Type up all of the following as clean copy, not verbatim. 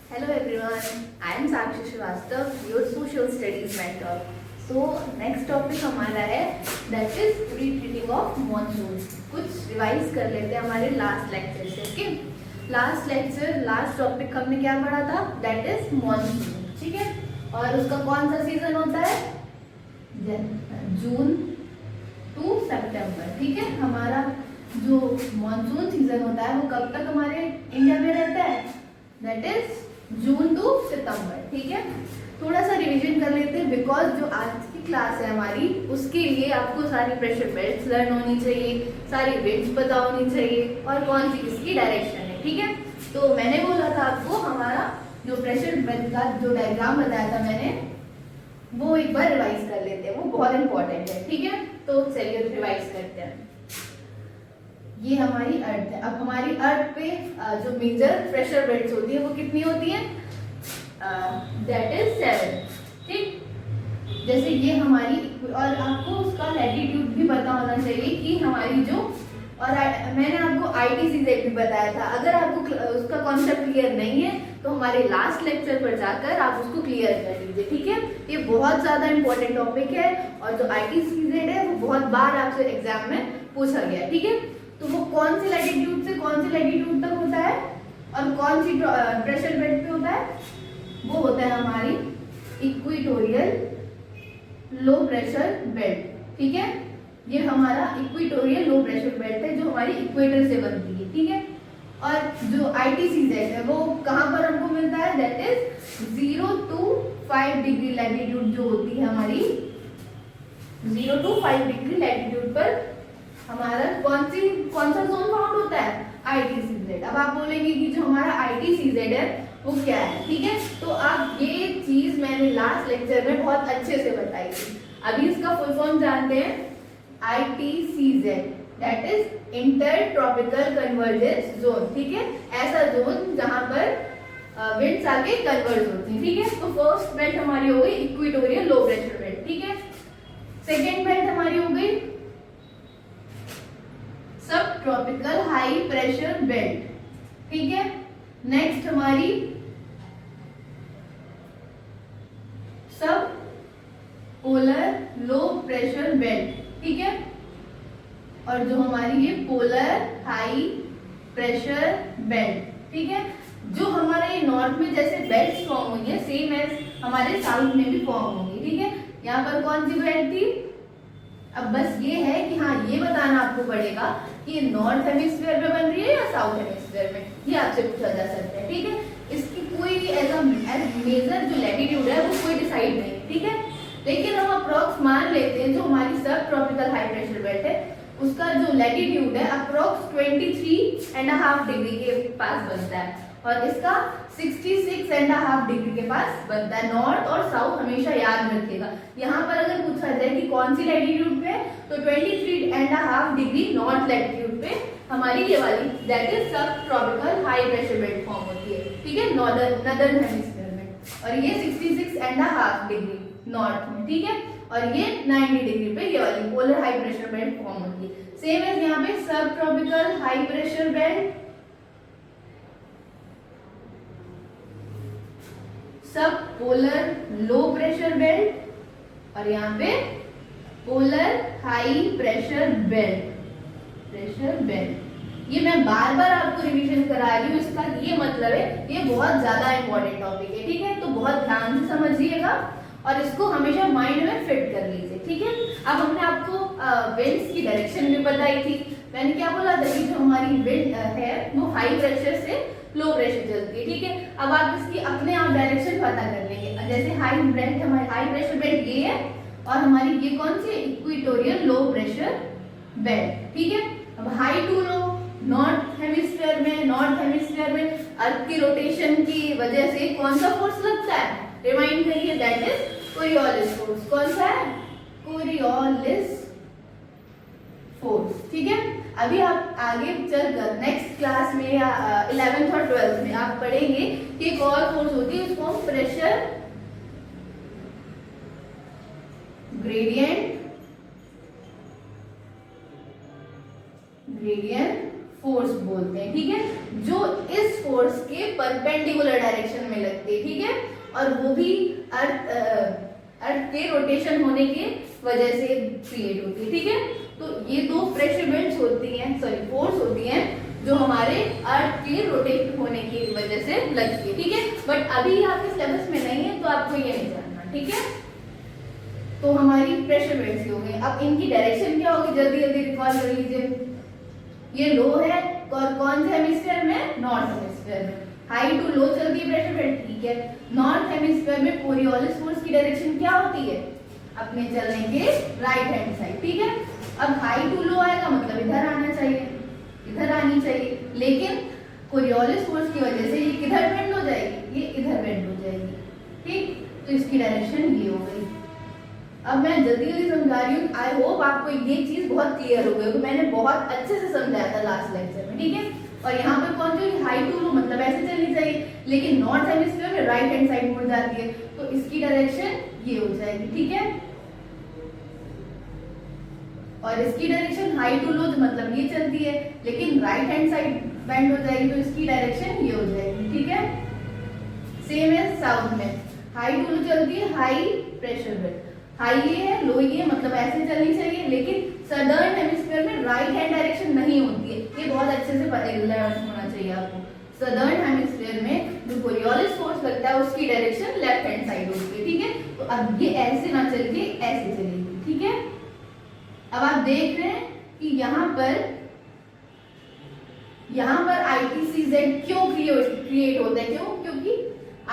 Hello everyone, I am Sakshi Srivastava, your social studies mentor. So next topic हमारा है that is retreating of monsoon. कुछ revise कर लेते हैं हमारे लास्ट लेक्चर से. ओके, लास्ट टॉपिक हमने क्या पढ़ा था? that is monsoon. ठीक है, और उसका कौन सा सीजन होता है? जून टू सितंबर. ठीक है, हमारा जो मॉनसून सीजन होता है वो कब तक हमारे इंडिया में रहता है? दैट इज जून टू सितंबर. ठीक है, थोड़ा सा रिवीजन कर लेते हैं बिकॉज जो आज की क्लास है हमारी उसके लिए आपको सारी प्रेशर बेल्ट्स लर्न होनी चाहिए, सारी विंड्स पता होनी चाहिए और कौन सी किसकी डायरेक्शन है. ठीक है, तो मैंने बोला था आपको हमारा जो प्रेशर बेल्ट का जो डायग्राम बताया था मैंने वो एक बार रिवाइज कर लेते हैं, वो बहुत इंपॉर्टेंट है. ठीक है, तो चलिए रिवाइज करते हैं. ये हमारी अर्थ है. अब हमारी अर्थ पे जो मेजर प्रेशर बेल्ट्स होती है वो कितनी होती है? That is 7. ठीक, जैसे ये हमारी, और आपको उसका लैटिट्यूड भी पता होना चाहिए कि हमारी जो, और मैंने आपको ITCZ भी बताया था. अगर आपको उसका कॉन्सेप्ट क्लियर नहीं है तो हमारे लास्ट लेक्चर पर जाकर आप उसको क्लियर कर लीजिए. ठीक है, ये बहुत ज़्यादा इंपॉर्टेंट टॉपिक है और जो ITCZ है वो बहुत बार आपसे एग्जाम में पूछा गया. ठीक है, तो वो कौन सी लैटिट्यूड से कौन सी लैटिट्यूड तक होता है और कौन सी प्रेशर बेल्ट पे होता है? वो होता है हमारी इक्वेटोरियल लो प्रेशर बेल्ट. ठीक है, ये हमारा इक्वेटोरियल लो प्रेशर बेल्ट है जो हमारी इक्वेटर से बनती है. ठीक है, और जो ITCZ है वो कहाँ पर हमको मिलता है? That is 0 to 5 degree latitude जो होती है हमारी, 0 to 5 डिग्री लैटिट्यूड पर हमारा कौन सा जोन फाउंड होता है? ITCZ. अब आप बोलेंगे कि जो हमारा ITCZ है वो क्या है? ठीक है, तो आप ये चीज मैंने लास्ट लेक्चर में बहुत अच्छे से बताई थी. अभी इसका फुल फॉर्म जानते हैं. ITCZ that is inter tropical convergence zone. ठीक है, ऐसा जोन जहां पर विंड्स आके कन्वर्ज होती है. ठीक है, तो फर्स्ट बेल्ट हमारी हो गई इक्वेटोरियल लो प्रेशर बेल्ट. ठीक है, सेकेंड बेल्ट हमारी हो गई सब ट्रॉपिकल हाई प्रेशर बेल्ट. ठीक है, नेक्स्ट हमारी सब पोलर लो प्रेशर बेल्ट. ठीक है, और जो हमारी ये पोलर हाई प्रेशर बेल्ट. ठीक है, जो हमारे ये नॉर्थ में जैसे बेल्ट फॉर्म हुई है सेम एज हमारे साउथ में भी फॉर्म होंगी. ठीक है, यहाँ पर कौन सी बेल्ट थी? अब बस ये है कि हाँ, ये बताना आपको पड़ेगा कि नॉर्थ हेमिस्फीयर में बन रही है या साउथ हेमिस्फीयर में, ये आपसे पूछा जा सकता है. ठीक है, इसकी कोई भी एज मेजर जो लैटिट्यूड है वो कोई डिसाइड नहीं. ठीक है, लेकिन हम अप्रोक्स मान लेते हैं जो हमारी सब ट्रॉपिकल हाई प्रेशर बेल्ट है उसका जो लैटिट्यूड है अप्रोक्स 23.5 डिग्री के पास बनता है और इसका 66.5 डिग्री के पास बनता है. नॉर्थ और साउथ हमेशा याद रखिएगा. यहाँ पर अगर पूछा जाए कि कौन सी लैटिट्यूड पे, तो 23.5 डिग्री नॉर्थ लैटिट्यूड पे हमारी ये वाली दैट इज सब tropical high pressure belt form होती है. ठीक है, नॉर्दर्न हेमिस्फीयर में, और ये 66.5 डिग्री नॉर्थ में. ठीक है, और ये 90 डिग्री पे ये वाली polar high pressure belt form होती है. सेम एज यहाँ पे सब ट्रॉपिकल हाई प्रेशर बेल्ट, सब पोलर लो प्रेशर बेल्ट और यहाँ पे पोलर हाई प्रेशर बेल्ट. ये मैं बार बार आपको रिवीजन करा रही हूँ. इसका ये मतलब है ये बहुत ज्यादा इंपॉर्टेंट टॉपिक है. ठीक है, तो बहुत ध्यान से समझिएगा और इसको हमेशा माइंड में फिट कर लीजिए. ठीक है, अब हमने आपको विंड्स की डायरेक्शन भी बताई थी. मैंने क्या बोला था कि जो हमारी विंड है वो हाई प्रेशर से लो प्रेशर चलती है. ठीक है, अब आप इसकी अपने आप डायरेक्शन पता कर लेंगे. जैसे हाई बेल्ट, हमारी हाई प्रेशर बेल्ट ये है और हमारी ये कौन सी? Equatorial low pressure belt. ठीक है, अब high to low north hemisphere में अर्थ की रोटेशन की वजह से कौन सा फोर्स लगता है? रिमाइंड करिए, दैट इज कोरियोलिस फोर्स. कौन सा है? Coriolis force. ठीक है, अभी आप आगे चलकर नेक्स्ट क्लास में या 11th और 12th में आप पढ़ेंगे कि एक और फोर्स होती है, उसको हम प्रेशर ग्रेडियंट फोर्स बोलते हैं, ठीक है, जो इस फोर्स के परपेंडिकुलर डायरेक्शन में लगती है, ठीक है, और वो भी अर्थ के रोटेशन होने की वजह से क्रिएट होती है, ठीक है। तो ये दो प्रेशर बेल्ट्स होती हैं, सॉरी फोर्स होती हैं जो हमारे अर्थ के रोटेट होने की वजह से लगती है, ठीक है। बट अभी आपके सिलेबस में नहीं है तो आपको ये नहीं जानना, ठीक है। तो हमारी प्रेशर बेल्ट्स हो गई। अब इनकी डायरेक्शन क्या होगी, जल्दी जल्दी रिकॉल कर लीजिए। ये लो है और कौन से हेमिस्फीयर में, नॉर्थ हेमिस्फीयर में। हाई टू लो चलती है प्रेशर बेल्ट, ठीक है। नॉर्थ हेमिस्फीयर में कोरियोलिस फोर्स की डायरेक्शन क्या होती है, अपने चलने के राइट हैंड साइड, ठीक है। अब हाई टू लो आएगा मतलब इधर आना चाहिए, इधर आनी चाहिए, लेकिन कोरियोलिस फोर्स की वजह से ये किधर बेंड हो जाएगी, ये इधर बेंड हो जाएगी, ठीक। तो इसकी डायरेक्शन ये हो गई। अब मैं जल्दी जल्दी समझा रही हूँ, आई होप आपको ये चीज बहुत क्लियर हो गई, तो मैंने बहुत अच्छे से समझाया था लास्ट लेक्चर में, ठीक है। और यहाँ पर कौन सी हाई टू लो मतलब ऐसे चलनी चाहिए, लेकिन नॉर्थ हेमिस्फीयर में राइट हैंड साइड मुड़ जाती है, तो इसकी डायरेक्शन ये हो जाएगी, ठीक है। और इसकी डायरेक्शन हाई टू लो मतलब ये चलती है, लेकिन राइट हैंड साइड बेंड हो जाएगी, तो इसकी डायरेक्शन ये हो जाएगी, ठीक है। सेम है साउथ में, हाई टू लो चलती है, हाई प्रेशर बेल्ट, हाई ये है, लो ये मतलब ऐसे चलनी चाहिए, लेकिन सदर्न हेमिस्फीयर में राइट हैंड डायरेक्शन नहीं होती है, ये बहुत अच्छे से होना चाहिए आपको। सदर्न हेमिस्फीयर में जो कोरियोलिस फोर्स लगता है उसकी डायरेक्शन लेफ्ट हैंड साइड होती है, ठीक है। तो अब ये ऐसे ना चल के ऐसे चलेगी, ठीक है। अब आप देख रहे हैं कि यहाँ पर ITCZ क्यों क्रिएट होता है, क्यों, क्योंकि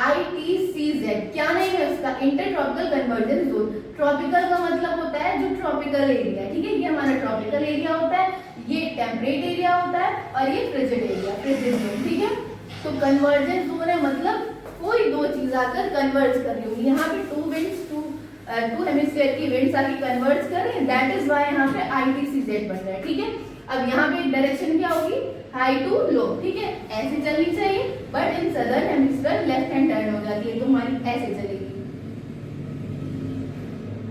ITCZ क्या नहीं है उसका, inter tropical convergence zone. Tropical का मतलब होता है जो ट्रॉपिकल एरिया है, ठीक है, ये हमारा ट्रॉपिकल एरिया होता है, ये टेम्परेट एरिया होता है, और ये फ्रिजिड एरिया, फ्रिजिड जोन, ठीक है। तो कन्वर्जेंस जोन है मतलब कोई दो चीज आकर कन्वर्ज कर रही होगी, यहाँ पे टू हेमिस्फीयर की विंड्स आके कन्वर्ज कर रही है, दैट इज व्हाई यहाँ पे ITCZ बन रहा है, ठीक है। अब यहाँ पे डायरेक्शन क्या होगी, हाई टू लो, ठीक है, ऐसे चलनी चाहिए, but in southern hemisphere left hand turn हो जाती है, तो हमारी ऐसे चलेगी,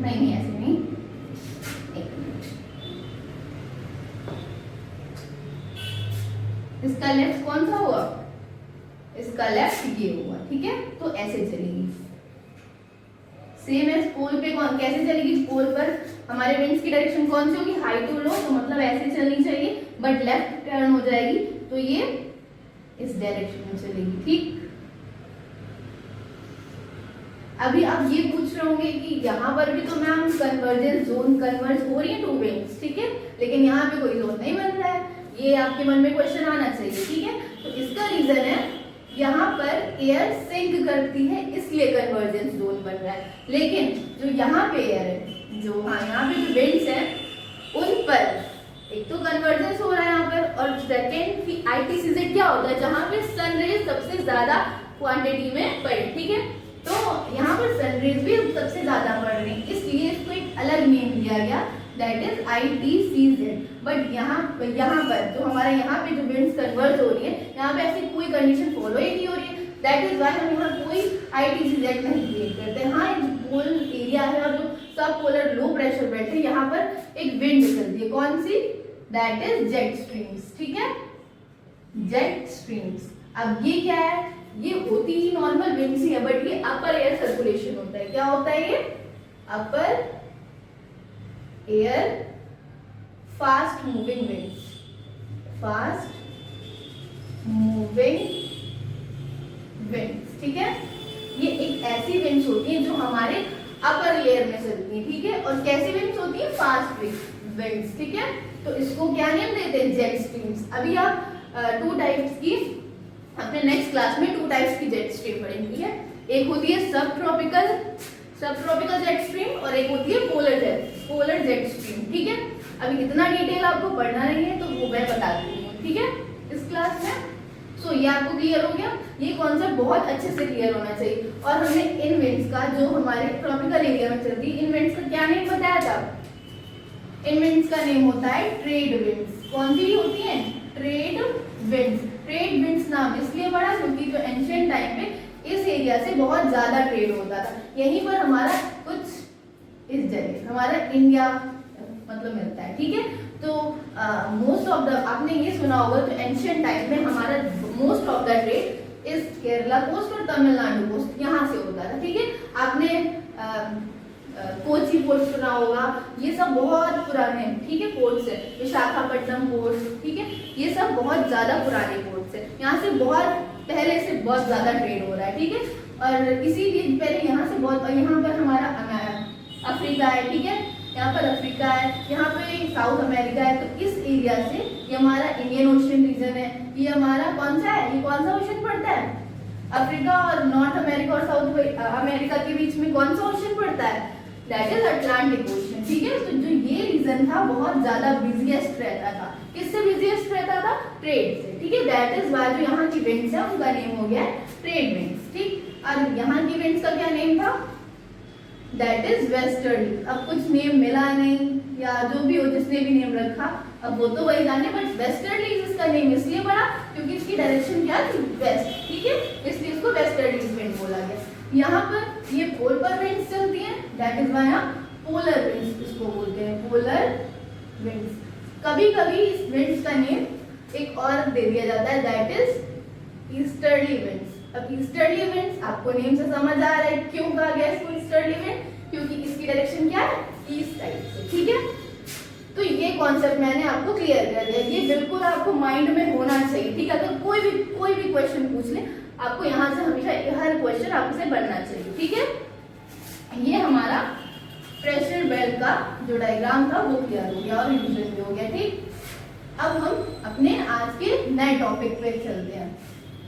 नहीं ऐसे नहीं, एक मिनट, इसका लेफ्ट कौन सा हुआ, इसका लेफ्ट ये हुआ, ठीक है। तो ऐसे चलेगी। सेम है पोल पे कौन कैसे चलेगी, पोल पर हमारे विंड्स की डायरेक्शन कौन सी होगी, हाई टू लो, तो मतलब ऐसे चलनी चाहिए, बट लेफ्ट टर्न हो जाएगी, तो ये इस डायरेक्शन में चलेगी, ठीक। अभी आप ये पूछ रहे होंगे कि यहाँ पर भी तो मैम कन्वर्जेंस जोन कन्वर्ज हो रही है टू विंड्स, ठीक है, लेकिन यहाँ पे कोई जोन नहीं बन रहा है, ये आपके मन में क्वेश्चन आना चाहिए, ठीक है। तो इसका रीजन है यहाँ पर एयर सिंक करती है, इसलिए कन्वर्जेंस जोन बन रहा है, लेकिन जो यहाँ पे एयर है, जो यहाँ पे जो विंड्स हैं उन पर एक तो कन्वर्जेंस हो रहा है यहाँ पर, और सेकेंड कि ITCZ क्या होता है, जहाँ पे सनरेज सबसे ज्यादा क्वांटिटी में पड़े, ठीक है। तो यहाँ पर सनरेज भी सबसे ज्यादा पड़ रही है, इसलिए इसको एक अलग नेम दिया गया, दैट इज ITCZ। बट यहाँ पर जो हमारा यहाँ पे जो विंड्स कन्वर्ज हो रही है, यहाँ पे ऐसी कोई कंडीशन फॉलो ही नहीं हो रही है, दैट इज व्हाई हम यहाँ कोई ITCZ नहीं क्रिएट करते। हाँ, एक पोल एरिया है और जो सब पोलर लो प्रेशर बेल्ट है, यहाँ पर एक विंड चलती है, कौन सी, दैट इज जेट स्ट्रीम्स, ठीक है, जेट स्ट्रीम्स। अब ये क्या है, ये होती ही नॉर्मल विंड्स ही है, बट ये अपर एयर सर्कुलेशन होता है, क्या होता है ये, अपर air fast moving winds, fast moving winds, ठीक है। ये एक ऐसी विंड्स होती है जो हमारे अपर लेयर में चलती है, ठीक है, और कैसी विंड्स होती है, फास्ट विंड्स, ठीक है। तो इसको क्या नेम देते हैं, जेट स्ट्रीम्स। अभी आप टू टाइप्स की अपने नेक्स्ट क्लास में टू टाइप्स की जेट स्ट्रीम पढ़ेंगे, ठीक है। एक होती है सब ट्रॉपिकल जेट स्ट्रीम और एक होती है पोलर जेट स्ट्रीम, ठीक है। अभी इतना डिटेल आपको पढ़ना नहीं है तो वो मैं बता दूंगी, ठीक है, इस क्लास में। सो ये आपको क्लियर हो गया, ये कॉन्सेप्ट बहुत अच्छे से क्लियर होना चाहिए। और हमने इन विंड्स का जो हमारे ट्रॉपिकल एरिया में चलती है, इन विंड्स का क्या नेम बताया था, इन विंड्स का नेम होता है ट्रेड विंड्स। कौन सी होती है, ट्रेड विंड्स। ट्रेड विंड्स नाम इसलिए पड़ा क्योंकि जो एंशिएंट टाइम पे इस एरिया से बहुत ज्यादा ट्रेड होता था, यहीं पर हमारा कुछ इस जगह हमारा इंडिया मतलब मिलता है, ठीक है। तो मोस्ट ऑफ द, आपने ये सुना होगा तो एंशियंट टाइम में हमारा मोस्ट ऑफ द ट्रेड इस केरला कोस्ट और तमिलनाडु कोस्ट यहाँ से होता था, ठीक है। आपने कोची पोर्ट सुना होगा, ये सब बहुत पुराने, ठीक है, पोर्ट्स है। विशाखापट्टनम पोर्ट, ठीक है, ये सब बहुत ज्यादा पुराने पोर्ट्स है। यहाँ से बहुत पहले से बहुत ज्यादा ट्रेड हो रहा है, ठीक है। और इसीलिए पहले यहाँ से बहुत, यहाँ पर हमारा अफ्रीका है, ठीक है, यहाँ पर अफ्रीका है, यहाँ पे साउथ अमेरिका है। तो इस एरिया से ये हमारा इंडियन ओशियन रीजन है। ये हमारा कौन सा है, ये कौन सा ओशियन पड़ता है? अफ्रीका और नॉर्थ अमेरिका और साउथ अमेरिका के बीच में कौन सा ओशियन पड़ता है? दैट इज अटलांटिक ओशियन, ठीक है। तो जो ये रीजन था बहुत ज्यादा बिजिएस्ट रहता था। किससे बिजिएस्ट रहता था? ट्रेड से, ठीक है। दैट इज वाई जो यहाँ की विंड्स है उनका नेम हो गया ट्रेड विंड्स, ठीक। और यहाँ की विंड्स का क्या नेम था? That is westerly. अब कुछ नेम मिला नहीं या जो भी हो, जिसने भी नेम रखा अब वो तो वही जाने, बट वेस्टर्ली इसका नेम इसलिए पड़ा क्योंकि इसकी डायरेक्शन क्या थी? वेस्ट, ठीक है, इसलिए इसको वेस्टर्ली विंड बोला गया। यहाँ पर ये पोल पर विंड्स चलती हैं, that is why polar winds इसको बोलते हैं, पोलर विंड्स। कभी कभी इस विंड्स का नेम एक और दे दिया जाता है, दैट इज ईस्टर्ली विंड्स। अब ईस्टर्ली विंड्स आपको नेम से समझ आ रहा है क्यों कहा गया इसको ईस्टर्ली विंड, क्योंकि इसकी डायरेक्शन क्या है? ईस्ट साइड से, ठीक है। तो ये कॉन्सेप्ट मैंने आपको क्लियर कर दिया, ये बिल्कुल आपको माइंड में होना चाहिए, ठीक है। अगर कोई भी क्वेश्चन पूछ ले, आपको यहाँ से हमेशा हर क्वेश्चन आपसे बनना चाहिए, ठीक है। ये हमारा प्रेशर बेल्ट का जो डायग्राम था वो क्लियर हो गया और रिवीजन भी हो गया, ठीक। अब हम अपने आज के नए टॉपिक पे चलते हैं।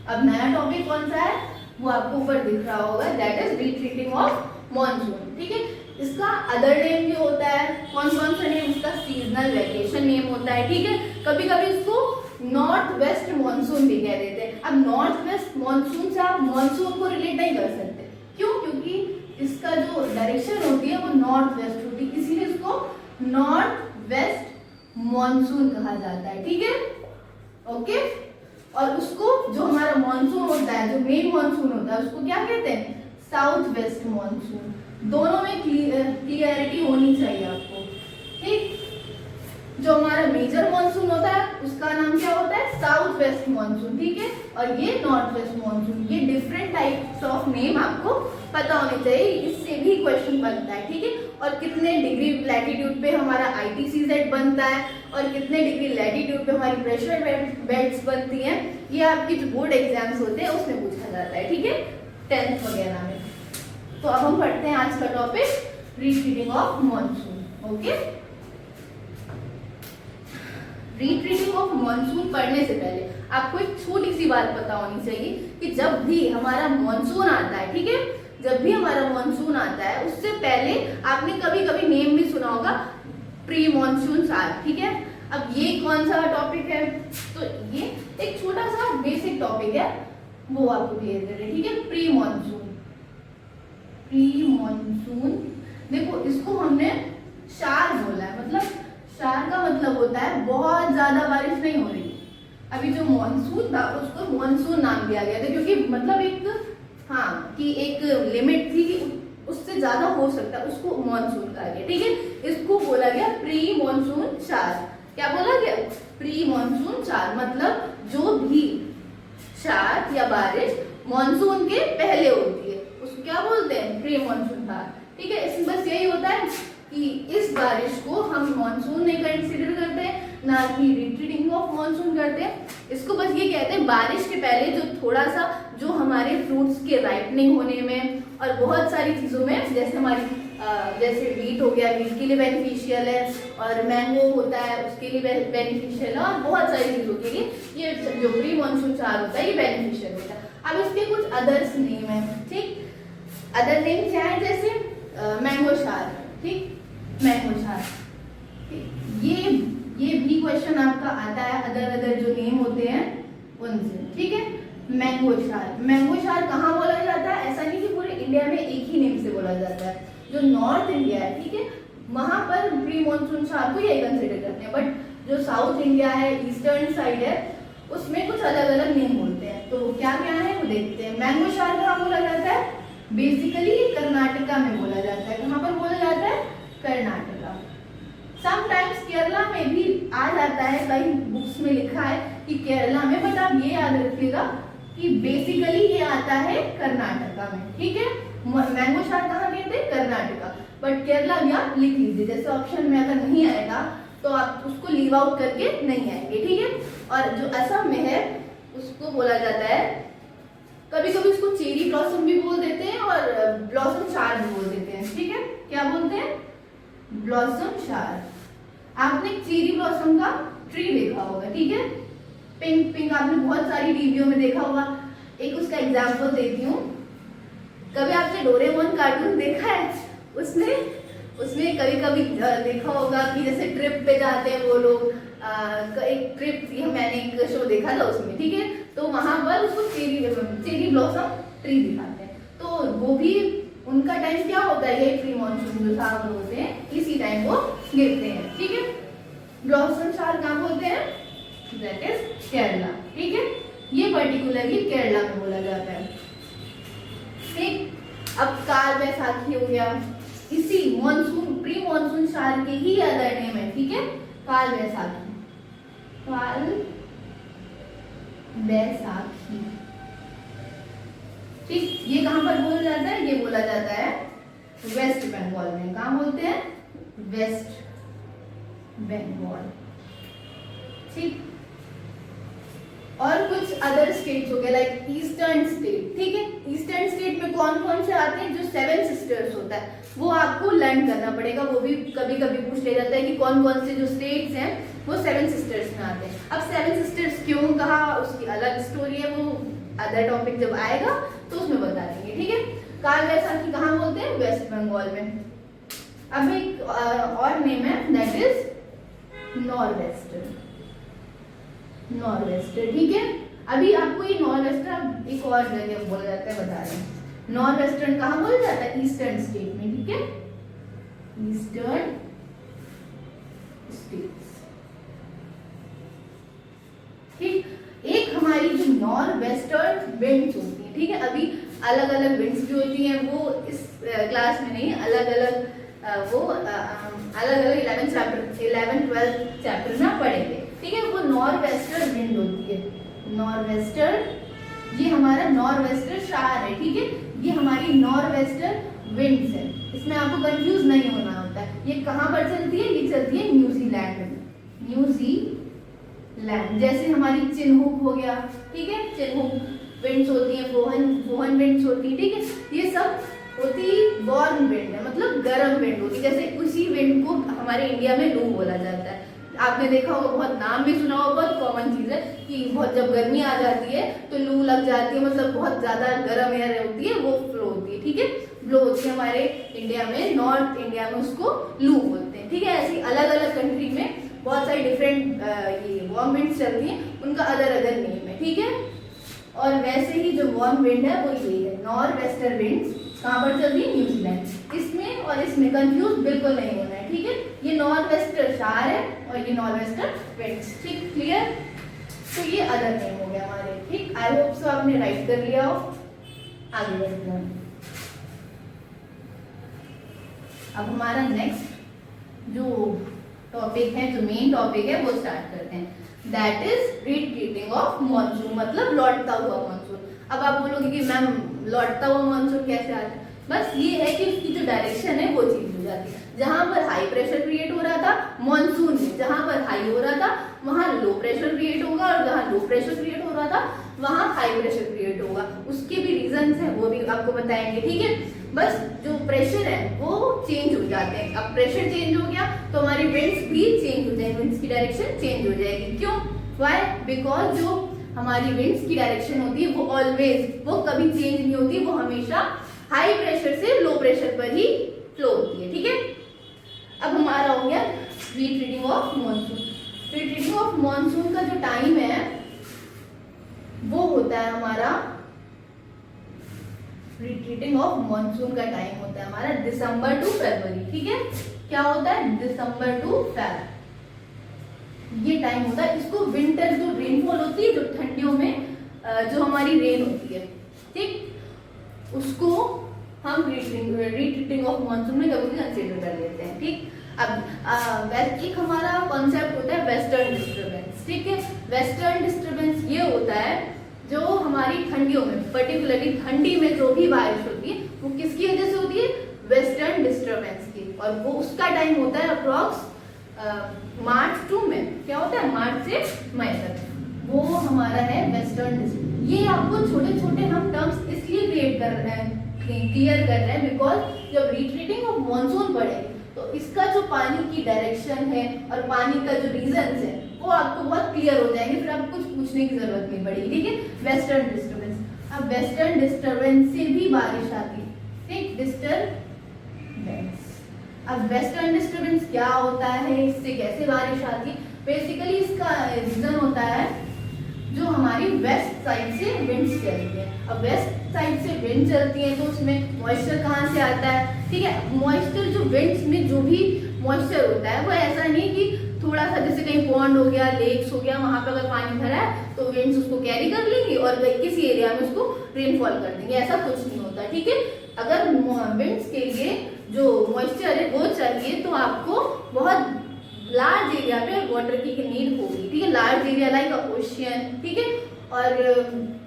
अब नया टॉपिक कौन सा है वो आपको ऊपर दिख रहा होगा, that is retreating of monsoon, ठीक है। इसका अदर नेम भी होता है, कौन कौन सा नेम? इसका सीजनल वेकेशन नेम होता है, ठीक है। कभी कभी इसको नॉर्थ वेस्ट मॉनसून भी कह देते हैं। अब नॉर्थ वेस्ट मॉनसून से आप मॉनसून को रिलेट नहीं कर सकते, क्यों? क्योंकि इसका जो डायरेक्शन होती है वो नॉर्थ वेस्ट होती है, इसीलिए इसको नॉर्थ वेस्ट मॉनसून कहा जाता है, ठीक है, ओके। और उसको जो हमारा मॉनसून होता है, जो मेन मॉनसून होता है, उसको क्या कहते हैं? South west monsoon. दोनों में क्लियरिटी होनी चाहिए आपको, ठीक। जो हमारा मेजर मॉनसून होता है उसका नाम क्या होता है? साउथ वेस्ट मॉनसून, ठीक है। और ये नॉर्थ वेस्ट मॉनसून, ये डिफरेंट टाइप्स ऑफ नेम आपको पता होने चाहिए, इससे भी क्वेश्चन बनता है, ठीक है। और कितने डिग्री लैटिट्यूड पे हमारा ITCZ बनता है और कितने डिग्री लैटिट्यूड पे हमारी प्रेशर बेल्ट्स बनती हैं, ये आपके जो बोर्ड एग्जाम्स होते हैं उसमें पूछा जाता है, ठीक है, 10th वगैरह में। तो अब हम पढ़ते हैं आज का topic retreating of monsoon, okay. Retreating of monsoon पढ़ने से पहले आपको एक छोटी सी बात पता होनी चाहिए कि जब भी हमारा मॉनसून आता है, ठीक है, जब भी हमारा मॉनसून आता है उससे पहले आपने कभी कभी नेम भी सुना होगा प्री मॉनसून साल, ठीक है। अब ये कौन सा टॉपिक है? तो ये एक छोटा सा बेसिक टॉपिक है, वो आपको क्लियर कर रहे हैं, ठीक है। प्री मॉनसून, प्री मॉनसून, देखो इसको हमने शार बोला है, मतलब शार का मतलब होता है बहुत ज्यादा बारिश नहीं हो रही। अभी जो मॉनसून था उसको मॉनसून नाम दिया गया था क्योंकि मतलब एक, हाँ, कि एक लिमिट थी कि उससे ज्यादा हो सकता है, उसको मॉनसून कहा गया, ठीक है। इसको बोला गया प्री मॉनसून शार। क्या बोला गया? प्री मॉनसून शार, मतलब जो भी शार या बारिश मॉनसून के पहले होती है उसको क्या बोलते हैं? प्री मॉनसून शार, ठीक है। इसमें बस यही होता है कि इस बारिश को हम मॉनसून नहीं कंसीडर करते, ना कि रिट्रीटिंग ऑफ मॉनसून करते हैं। इसको बस ये कहते हैं बारिश के पहले जो थोड़ा सा जो हमारे फ्रूट्स के राइपनिंग होने में और बहुत सारी चीज़ों में, जैसे हमारी जैसे वीट हो गया, वीट के लिए बेनिफिशियल है, और मैंगो होता है उसके लिए बेनिफिशियल है, और बहुत सारी चीज़ों के लिए ये जो प्री मॉनसून चार होता है ये बेनिफिशियल होता है। अब इसके कुछ अदर्स नेम है, ठीक। अदर नेम क्या है? जैसे मैंगो शार, ठीक, मैंगो शार, ये भी क्वेश्चन आपका आता है अदर जो नेम होते हैं उनसे, ठीक है। मैंगो शार, मैंगो शार कहाँ बोला जाता है? ऐसा नहीं कि पूरे इंडिया में एक ही नेम से बोला जाता है। जो नॉर्थ इंडिया है, ठीक है, वहां पर प्री मॉनसून शार को यही कंसिडर करते हैं, बट जो साउथ इंडिया है, ईस्टर्न साइड है, उसमें कुछ अलग अलग नेम बोलते हैं। तो क्या क्या है वो देखते हैं। मैंगो शार कहाँ बोला जाता है? बेसिकली कर्नाटका में बोला जाता है। कहाँ पर बोला जाता है? कर्नाटका। समटाइम्स केरला में भी आ जाता है, कई बुक्स में लिखा है कि केरला में, बट आप ये याद रखिएगा कि बेसिकली ये आता है कर्नाटका में, ठीक है। मैंगो शार कहाँ कहते हैं? कर्नाटका, बट केरला भी आप लिख लीजिए, जैसे ऑप्शन में अगर नहीं आएगा तो आप उसको लीव आउट करके नहीं आएंगे, ठीक है। और जो असम में है उसको बोला जाता है, कभी कभी उसको चेरी ब्लॉसम भी बोल देते हैं और ब्लॉसम शार भी बोल देते हैं, ठीक है। क्या बोलते हैं? ब्लॉसम शार। आपने चेरी ब्लॉसम का ट्री देखा होगा, ठीक है, पिंक पिंक, आपने बहुत सारी टीवियों में देखा होगा। एक उसका एग्जांपल देती हूँ, कभी आपने डोरेमोन कार्टून देखा है? उसमें कभी कभी देखा होगा कि जैसे ट्रिप पे जाते हैं वो लोग, एक ट्रिप मैंने एक शो देखा था उसमें, ठीक है, तो वहां पर उसको चेरी ब्लॉसम ट्री दिखाते हैं। तो वो भी उनका टाइम क्या होता है, ये प्री मॉनसून जो साल होते हैं इसी टाइम वो गिरते हैं, ठीक है। ब्लॉसम शार कहाँ बोलते हैं? दैट इज केरला, ठीक है। ये पर्टिकुलरली केरला में बोला जाता है, ठीक। अब काल बैसाखी हो गया, इसी मॉनसून प्री मॉनसून शार के ही अदर नेम है, ठीक है। काल बैसाखी, काल बैसाखी, ठीक। ये कहां पर बोला जाता है? ये बोला जाता है वेस्ट बंगाल में। कहां बोलते हैं? वेस्ट बंगाल, ठीक। और कुछ अदर स्टेट्स हो गए लाइक ईस्टर्न स्टेट, ठीक है। ईस्टर्न स्टेट में कौन कौन से आते हैं? जो सेवन सिस्टर्स होता है वो आपको लर्न करना पड़ेगा, वो भी कभी कभी पूछ लिया जाता है कि कौन कौन से जो स्टेट्स हैं वो सेवन सिस्टर्स में आते हैं। अब सेवन सिस्टर्स क्यों कहा, उसकी अलग स्टोरी है, वो अदर टॉपिक जब आएगा तो उसमें बता देंगे, ठीक है। काल बैसाखी कहाँ बोलते हैं? वेस्ट बंगाल में। अब एक और नेम है, दैट इज नॉर्वेस्टर, नॉर्वेस्टर, ठीक है। अभी आपको ये नॉर्वेस्टर एक और जगह बोला जाता है, बता रहे हैं। नॉर्वेस्टर्न कहाँ बोला जाता है? ईस्टर्न स्टेट में, ठीक है, ईस्टर्न स्टेट्स, ठीक। एक हमारी जो नॉर्थ वेस्टर्न विंड्स होती है, ठीक है, अभी अलग अलग विंड्स भी होती हैं, वो इस क्लास में नहीं, अलग अलग वो अलग अलग 11 चैप्टर 11 12 चैप्टर में पढ़ेंगे, ठीक है। वो नॉर्थ वेस्टर्न विंड होती है, नॉर्थ वेस्टर्न, ये हमारा नॉर्थ वेस्टर्न शार है, ठीक है। ये हमारी नॉर्थ वेस्टर्न विंड्स है, इसमें आपको कंफ्यूज नहीं होना होता है। ये कहाँ पर चलती है? ये चलती है न्यूजीलैंड में, न्यूजीलैंड। जैसे हमारी चिन्हुक हो गया, ठीक है, चिन्हुक विंड्स होती है, फोहन विंड्स होती है, ठीक है। ये सब होती वार्म विंड है, मतलब गर्म विंड होती है। जैसे उसी विंड को हमारे इंडिया में लू बोला जाता है। आपने देखा होगा, बहुत नाम भी सुना होगा, बहुत कॉमन चीज है कि बहुत जब गर्मी आ जाती है तो लू लग जाती है, मतलब बहुत ज्यादा गर्म एयर होती है, वो फ्लो होती है, ठीक है, ब्लो होती है। हमारे इंडिया में, नॉर्थ इंडिया में उसको लू बोलते हैं, ठीक है। ऐसी अलग अलग कंट्री में बहुत सारी डिफरेंट ये वार्म विंड्स चलती हैं, उनका अदर अदर नेम है, ठीक है। और वैसे ही जो वार्म विंड है वो ये है, नॉर्थ वेस्टर्न विंड्स कहाँ पर चलती है? न्यूजीलैंड। इसमें और इसमें कंफ्यूज बिल्कुल नहीं होना है, ठीक है। ये नॉर्थ वेस्टर्न शार है और ये नॉर्थ वेस्टर्न विंड्स, ठीक, क्लियर। तो ये अदर नेम हो गया हमारे, ठीक। आई होप सो आपने राइट कर लिया हो। आगे बढ़ते हैं, अब हमारा नेक्स्ट जो टॉपिक है, जो मेन टॉपिक है, वो स्टार्ट करते हैं, that is retreating of monsoon, मतलब लौटता हुआ मॉनसून। अब आप बोलोगे कि मैम लौटता हुआ मॉनसून कैसे आता है? बस ये है कि उसकी जो डायरेक्शन है वो चेंज हो जाती है। जहां पर हाई प्रेशर क्रिएट हो रहा था मॉनसून में, जहां पर हाई हो रहा था वहां लो प्रेशर क्रिएट होगा, और जहां लो प्रेशर क्रिएट हो रहा था वहां हाई प्रेशर क्रिएट होगा। उसके भी रीजंस हैं, वो भी आपको बताएंगे, ठीक है। बस जो प्रेशर है वो चेंज हो जाते हैं। अब प्रेशर चेंज हो गया तो हमारी विंड्स भी चेंज हो जाएंगी, विंड्स की डायरेक्शन चेंज हो जाएगी। क्यों? वाई? बिकॉज जो हमारी विंड्स की डायरेक्शन होती है वो ऑलवेज, वो कभी चेंज नहीं होती, वो हमेशा हाई प्रेशर से लो प्रेशर पर ही फ्लो होती है, ठीक है। अब हमारा हो गया retreating of monsoon. Retreating of monsoon का जो टाइम है वो होता है हमारा, रिट्रीटिंग ऑफ मॉनसून का टाइम होता है हमारा दिसंबर टू फरवरी, ठीक है। क्या होता है? दिसंबर टू फेब, ये टाइम होता है। इसको विंटर जो रेनफॉल होती है, जो ठंडियों में जो हमारी रेन होती है, ठीक, उसको हम रिट्रीटिंग ऑफ मॉनसून में कभी कंसीडर कर लेते हैं, ठीक। अब एक हमारा कॉन्सेप्ट होता है वेस्टर्न डिस्टर्बेंस। ठीक है। वेस्टर्न डिस्टर्बेंस ये होता है जो हमारी ठंडियों में, पर्टिकुलरली ठंडी में जो भी बारिश होती है वो किसकी वजह से होती है, वेस्टर्न डिस्टर्बेंस की। और वो उसका टाइम होता है अप्रॉक्स मार्च टू मई। क्या होता है, मार्च से मई तक, वो हमारा है वेस्टर्न डिस्टर्बेंस। ये आपको छोटे छोटे हम टर्म्स इसलिए क्रिएट कर रहे हैं, क्लियर कर रहे हैं, बिकॉज जब रिट्रीटिंग ऑफ मॉनसून पड़े तो इसका जो पानी की डायरेक्शन है और पानी का जो रीजन है वो आपको बहुत क्लियर हो जाएंगे, फिर आपको कुछ पूछने की जरूरत नहीं पड़ेगी, ठीक है। वेस्टर्न डिस्टर्बेंस, अब वेस्टर्न डिस्टर्बेंस से भी बारिश आती है, ठीक, डिस्टर्बेंस। अब वेस्टर्न डिस्टर्बेंस क्या होता है, इससे कैसे बारिश आती है, बेसिकली इसका रीजन होता है जो हमारी वेस्ट साइड से विंड्स चलती है। अब वेस्ट साइड से विंड चलती है तो उसमें मॉइस्चर कहाँ से आता है, ठीक है। मॉइस्चर जो विंड्स में जो भी मॉइस्चर होता है वो ऐसा नहीं कि थोड़ा सा जैसे कहीं पॉन्ड हो गया, लेक्स हो गया, वहां पे अगर पानी भरा है तो विंड्स उसको कैरी कर लेंगे और किसी एरिया में उसको रेनफॉल कर देंगे, ऐसा कुछ नहीं होता, ठीक है। अगर विंड्स के लिए जो मॉइस्चर है वो चाहिए तो आपको बहुत लार्ज एरिया पे वाटर की नीड होगी, ठीक है। लार्ज एरिया लाइक ओशियन, ठीक है, और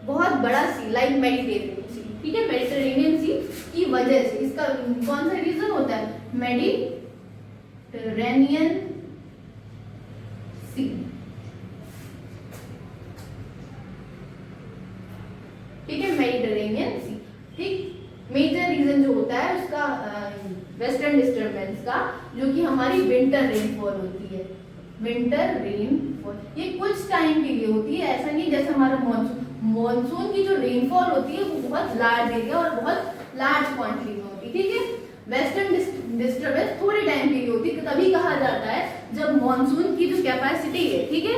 बहुत बड़ा सी लाइक मेडिटेरेनियन सी, ठीक है, मेडिटेरेनियन सी की वजह से। इसका कौन सा रीजन होता है, मेडिटेरेनियन सी, ठीक है, मेडिटेरेनियन सी, ठीक। मेजर रीजन जो होता है उसका वेस्टर्न डिस्टर्बेंस का, जो कि हमारी विंटर रेनफॉल होती है, विंटर रेनफॉल, ये कुछ टाइम के लिए होती है, ऐसा नहीं जैसे हमारा मॉनसून की जो रेनफॉल होती है वो बहुत लार्ज एरिया और बहुत लार्ज क्वांटिटी में होती है, ठीक है। वेस्टर्न डिस्टर्बेंस थोड़े टाइम के लिए होती है, तभी कहा जाता है जब मॉनसून की जो कैपेसिटी है, ठीक है,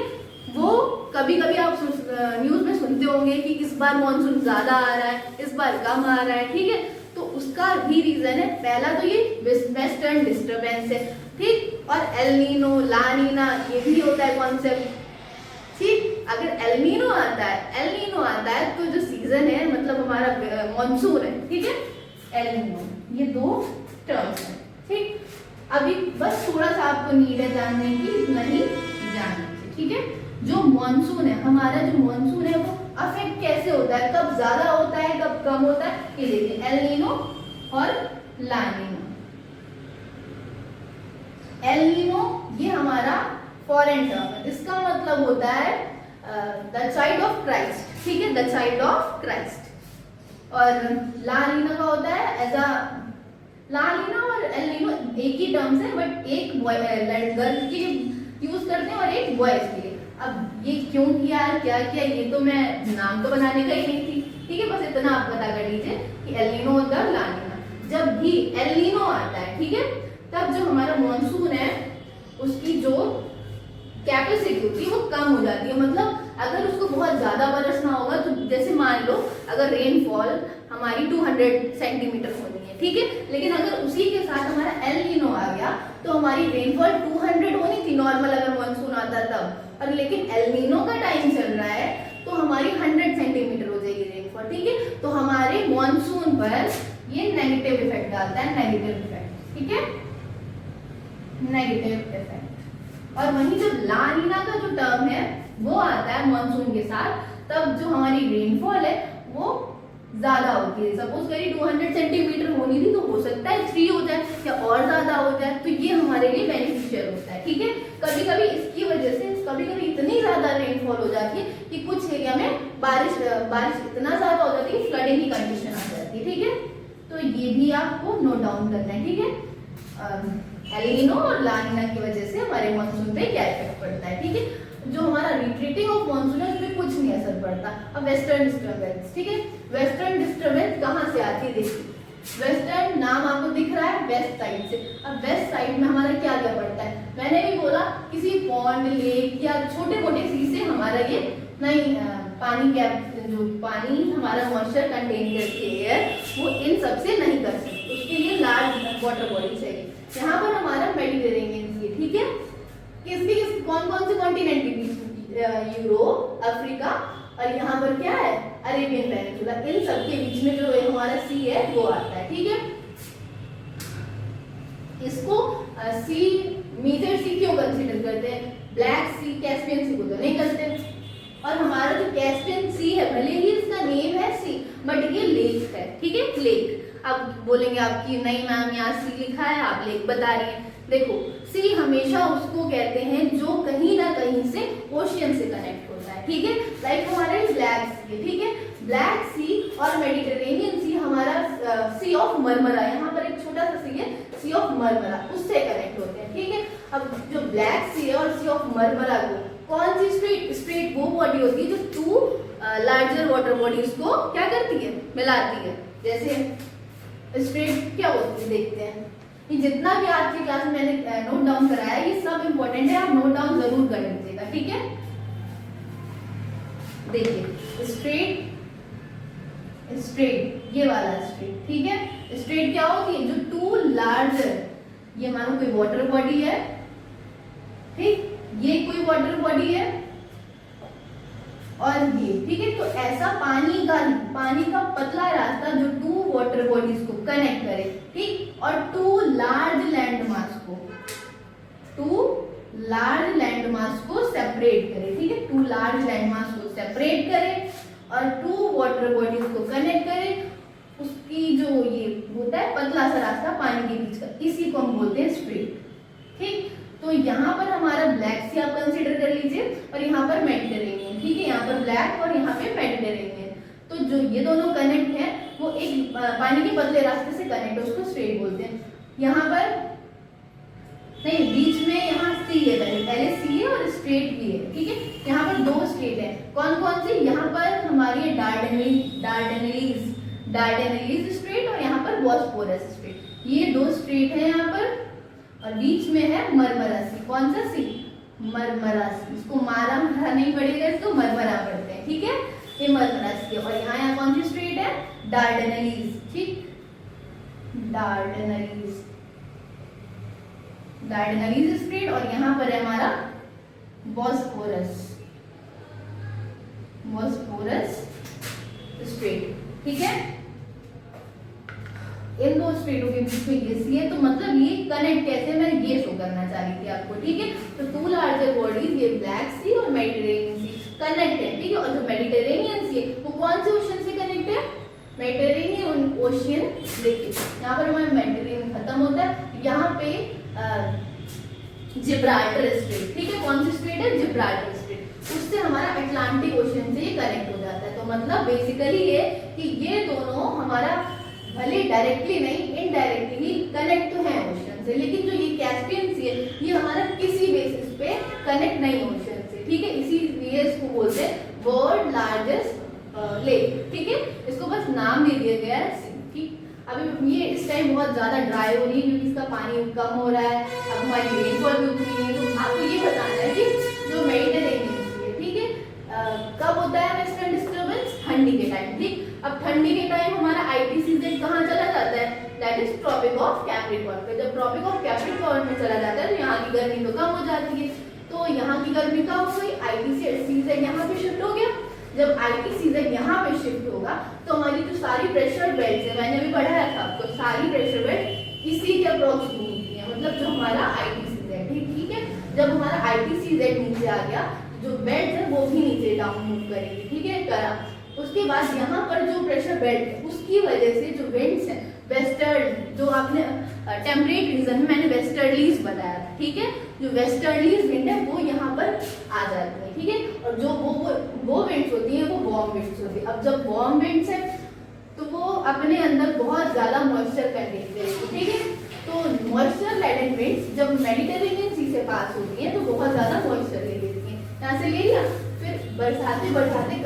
वो कभी कभी आप न्यूज में सुनते होंगे कि इस बार मॉनसून ज्यादा आ रहा है, इस बार कम आ रहा है, ठीक है। तो उसका भी रीजन है, पहला तो ये वेस्टर्न डिस्टर्बेंस है, ठीक। और एल नीनो, ला नीना, ये भी होता है कॉन्सेप्ट, ठीक। अगर एल नीनो आता है तो जो सीजन है मतलब हमारा मॉनसून है, ठीक है, एल नीनो, ये दो टर्म्स हैं, ठीक। अभी बस थोड़ा सा आपको नीड है जानने की, इतना ही जानना चाहिए, ठीक है। जो मॉनसून है, हमारा जो मॉनसून है वो अफेक्ट कैसे होता है, कब ज्यादा होता है कब कम होता है, ये देखिए एल नीनो और ला नीनो। एल नीनो ये हमारा फॉरेन टर्म है, इसका मतलब होता है द चाइल्ड ऑफ क्राइस्ट, ठीक है, द चाइल्ड ऑफ क्राइस्ट। और ला नीना का होता है एज अ, ला नीना और एल नीनो एक ही टर्म्स है, बट एक गर्ल के यूज करते हैं और एक बॉयज के लिए। अब ये क्यों किया, क्या किया, ये तो मैं नाम तो बनाने का ही नहीं थी, ठीक है, बस इतना आप पता कर लीजिए कि एल नीनो होता है, ला नीना। जब भी एल नीनो आता है, ठीक है, तब जो हमारा मॉनसून है उसकी जो कैपेसिटी होती है वो कम हो जाती है, मतलब अगर उसको बहुत ज्यादा बरसना होगा तो जैसे मान लो अगर रेनफॉल हमारी 200 सेंटीमीटर होनी है, ठीक है, लेकिन अगर उसी के साथ हमारा एल नीनो आ गया तो हमारी रेनफॉल 200 होनी थी नॉर्मल अगर मॉनसून आता तब, और लेकिन एल नीनो का टाइम चल रहा है तो हमारी 100 सेंटीमीटर हो जाएगी रेनफॉल, ठीक है। तो हमारे मॉनसून पर ये नेगेटिव इफेक्ट डालता है, नेगेटिव इफेक्ट, ठीक है, नेगेटिव इफेक्ट। और वहीं जब ला नीना का जो टर्म है वो आता है मॉनसून के साथ, तब जो हमारी रेनफॉल है वो ज्यादा होती है। सपोज करिए 200 सेंटीमीटर होनी थी तो हो सकता है 3 हो जाए या और ज्यादा हो जाए, तो ये हमारे लिए बेनिफिशियल होता है, ठीक है। कभी कभी इसकी वजह से कभी कभी इतनी ज्यादा रेनफॉल हो जाती है कि कुछ एरिया में बारिश इतना ज्यादा हो जाती है कि फ्लडिंग की कंडीशन आ जाती है, ठीक है। तो ये भी आपको नोट डाउन करना है, ठीक है। एल नीनो और ला नीना की वजह से हमारे मॉनसून पे क्या इफेक्ट पड़ता है, ठीक है। जो हमारा रिट्रीटिंग ऑफ मॉनसून है उसमें कुछ नहीं असर पड़ता। अब वेस्टर्न डिस्टर्बेंस, ठीक है, वेस्टर्न डिस्टर्बेंस कहाँ से आती है, देखिए वेस्टर्न नाम आपको दिख रहा है वेस्ट साइड से। अब वेस्ट साइड में हमारा क्या क्या पड़ता है, मैंने भी बोला किसी पॉन्ड, लेक या छोटे मोटे चीज से हमारा ये नहीं पानी कैप, जो पानी हमारा मॉइस्चर कंटेन करती है वो इन सबसे नहीं कर सकती, उसके लिए लार्ज वाटर बॉडी चाहिए। यहाँ पर हमारा मेडिटेरेनियन सी, ठीक है, किसके कौन कौन से कॉन्टिनेंट के बीच, यूरोप, अफ्रीका, और यहाँ पर क्या है अरेबियन पेनिनसुला, इन सबके बीच में जो हमारा सी है वो आता है, ठीक है। इसको सी मेजर सी क्यों कंसीडर करते हैं, ब्लैक सी, कैस्पियन सी को तो नहीं करते। और हमारा जो कैस्पियन सी है, भले ही इसका नेम है सी, बट ये लेक है, ठीक है, लेक। अब बोलेंगे आपकी नहीं मैम यहाँ सी लिखा है, आप लेक बता रही हैं। देखो सी हमेशा उसको कहते हैं जो कहीं ना कहीं से ओशियन से कनेक्ट होता है, ठीक है। लाइक हमारा ब्लैक सी, ठीक है, ब्लैक सी और मेडिटेरेनियन सी हमारा सी ऑफ मरमरा, यहाँ पर एक छोटा सा सी है, सी ऑफ मरमरा, उससे कनेक्ट होते हैं, ठीक है। अब जो ब्लैक सी है और सी ऑफ मरमरा को कौन सी स्ट्रेट वो बॉडी होती है जो टू लार्जर वाटर बॉडीज को क्या करती है, मिलाती है। जैसे स्ट्रेट क्या होती है देखते हैं। ये जितना भी आज की क्लास में मैंने नोट डाउन कराया ये सब इंपॉर्टेंट है, आप नोट डाउन जरूर कर लीजिएगा, ठीक है। देखिए स्ट्रेट, स्ट्रेट ये वाला स्ट्रेट, ठीक है। स्ट्रेट क्या होती है, जो टू लार्जर, ये मानो कोई वाटर बॉडी है, ठीक, ये कोई वाटर बॉडी है और ये, ठीक है। तो ऐसा पानी का पतला रास्ता जो टू वाटर बॉडीज को कनेक्ट करे, ठीक, और टू लार्ज लैंड मास को सेपरेट करे, ठीक है। टू लार्ज लैंड मास को सेपरेट करे और टू वाटर बॉडीज को कनेक्ट करे, उसकी जो ये होता है पतला सा रास्ता पानी के बीच का, इसी को हम बोलते हैं स्ट्रेट, ठीक। तो यहाँ पर हमारा ब्लैक सी आप कंसीडर कर लीजिए और यहाँ पर मेडिटेरेनियन, ठीक है, यहाँ पर ब्लैक और यहाँ पे मेडिटेरेनियन। तो जो ये दोनों कनेक्ट हैं वो एक पानी के पतले रास्ते से कनेक्ट है, उसको स्ट्रेट बोलते हैं। यहाँ पर नहीं, बीच में यहाँ सी है, पहले सी है और स्ट्रेट भी है, ठीक है। यहाँ पर दो स्ट्रेट है, कौन कौन सी, यहाँ पर हमारी डार्डेनलीज स्ट्रेट और यहाँ पर बॉस्फोरस स्ट्रेट, ये दो स्ट्रेट है यहाँ पर। और बीच में है मरमरा सी, कौन सा सी, मरमरा सी, इसको मारा नहीं पड़ेगा, इसको मरमरा पढ़ते हैं, ठीक है, ये मरमरा सी। और यहाँ कौन सी स्ट्रेट है, डार्डेनलीज, ठीक, डार्डेनलीज स्ट्रेट। और यहाँ पर है हमारा बॉस्फोरस स्ट्रेट, ठीक है। इन दो स्ट्रेटों के बीच में ये सी है, तो मतलब ये कनेक्ट कैसे, मैं ये शो करना चाह रही थी आपको, ठीक है। तो टू लार्जर बॉडीज, ये ब्लैक सी और मेडिटेरेनियन सी कनेक्ट है, ठीक है। और जो मेडिटेरेनियन सी है वो कौन से ओशन से कनेक्ट है, मेडिटेरेनियन ओशियन। देखिए यहाँ पर हमारा मेडिटेरेनियन खत्म होता है, यहाँ पे जिब्राल्टर स्ट्रेट, ठीक है, कौन सी स्ट्रेट है, जिब्राल्टर स्ट्रेट, उससे हमारा अटलांटिक ओशन से ये कनेक्ट हो जाता है। तो मतलब बेसिकली ये कि ये दोनों हमारा भले डायरेक्टली नहीं इनडायरेक्टली कनेक्ट तो है ओशन से, लेकिन जो ये कैस्पियन सी है ये हमारा किसी बेसिस पे कनेक्ट नहीं ओशन से, ठीक है। इसीलिए इसको बोलते हैं वर्ल्ड लार्जेस्ट लेक, ठीक है। इसको बस नाम दे दिया गया है सी, ठीक। अभी ये इस टाइम बहुत ज्यादा ड्राई हो रही है क्योंकि इसका पानी कम हो रहा है, अब हमारी रेनफॉल भी उतनी नहीं है। तो आपको ये बताना है कि जो मेडिटेरेनियन सी है, ठीक है, कब होता है वेस्टर्न डिस्टर्बेंस, ठंडी के टाइम, ठीक। अब ठंडी के टाइम हमारा आईटीसीजेड कहाँ चला जाता है, that is tropic of Capricorn पे। जब ट्रॉपिक ऑफ कैप्रिकॉर्न में चला जाता है तो यहाँ की गर्मी तो कम हो जाती है, तो यहाँ की गर्मी कम हो गई, आईटीसीजेड यहाँ पे शिफ्ट हो गया। जब आईटीसीजेड यहाँ पे शिफ्ट होगा तो हमारी जो सारी प्रेशर बेल्ट है, मैंने अभी पढ़ाया था आपको, सारी प्रेशर बेल्ट इसी के अप्रोक्स घूमती है, मतलब जो हमारा आईटीसीजेड, ठीक है। जब हमारा आईटीसीजेड नीचे आ गया, जो बेल्ट है वो भी नीचे डाउन मूव करेगी, ठीक है, करा। उसके बाद यहाँ पर जो प्रेशर बेल्ट है उसकी वजह से जो विंड्स हैं वेस्टर्न, जो आपने टेम्परेट रीजन में मैंने वेस्टर्लीज बताया था, ठीक है, जो वेस्टर्लीज विंड है वो यहाँ पर आ जाती है, ठीक है। और जो वो विंड्स होती हैं वो वार्म विंड्स होती है। अब जब वार्म विंड्स है तो वो अपने अंदर बहुत ज्यादा मॉइस्चर कंटेन करेगी, ठीक है। तो मॉइस्चर लेडेन विंड्स जब मेडिटेरेनियन सी से पास होती है तो बहुत ज्यादा मॉइस्चर ले लेती है, यहाँ से ले लिया, फिर बढ़ाते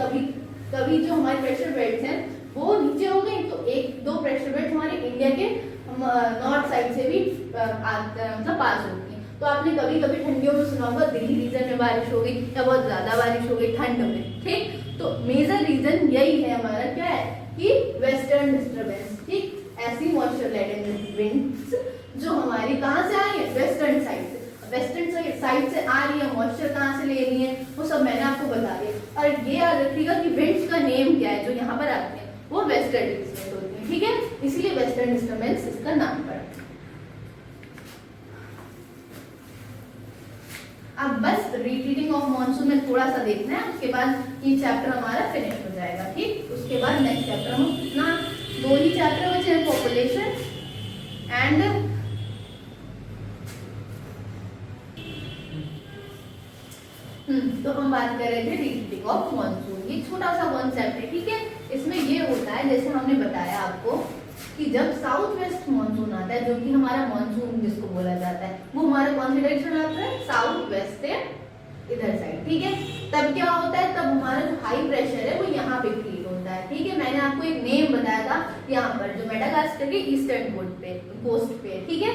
कभी जो हमारे प्रेशर बेल्ट हैं वो नीचे हो गई, तो एक दो प्रेशर बेल्ट हमारे इंडिया के नॉर्थ साइड से भी मतलब पास होती हैं। तो आपने कभी कभी ठंडियों में सुना होगा दिल्ली रीजन में बारिश हो गई या बहुत ज्यादा बारिश हो गई ठंड में, ठीक। तो मेजर रीजन यही है हमारा, क्या है कि वेस्टर्न डिस्टर्बेंस, ठीक। ऐसी मॉइस्चर लेडेन विंड्स जो हमारी कहाँ से आ रही है, वेस्टर्न साइड से। वेस्टर्न साइड से आ रही है, मॉइस्चर कहाँ से ले रही है वो सब मैंने आपको बता दिया। और ये याद रखिएगा कि विंड्स का नेम क्या है जो यहाँ पर आते हैं, वो वेस्टर्न डिस्टर्बेंस होती है, ठीक है, इसलिए वेस्टर्न डिस्टर्बेंस इसका नाम पड़ा। अब बस मॉनसून में थोड़ा सा देखना है, उसके बाद ये चैप्टर हमारा फिनिश हो जाएगा। ठीक, उसके बाद नेक्स्ट चैप्टर हम इतना 2 ही चैप्टर बचे हैं, पॉपुलेशन एंड तो हम बात कर रहे थे रीट्रीटिंग ऑफ मॉनसून। ये छोटा सा कॉन्सेप्ट है, ठीक है। इसमें ये होता है, जैसे हमने बताया आपको कि जब साउथ वेस्ट मॉनसून आता है, जो कि हमारा मॉनसून जिसको बोला जाता है, वो हमारा कौन सी डायरेक्शन आता है, साउथ वेस्ट से इधर साइड, ठीक है। तब क्या होता है, तब हमारा जो हाई प्रेशर है वो यहाँ पे क्रिएट होता है, ठीक है। मैंने आपको एक नेम बताया था यहाँ पर, जो मेडागास्कर के ईस्टर्न कोस्ट पे, ठीक है।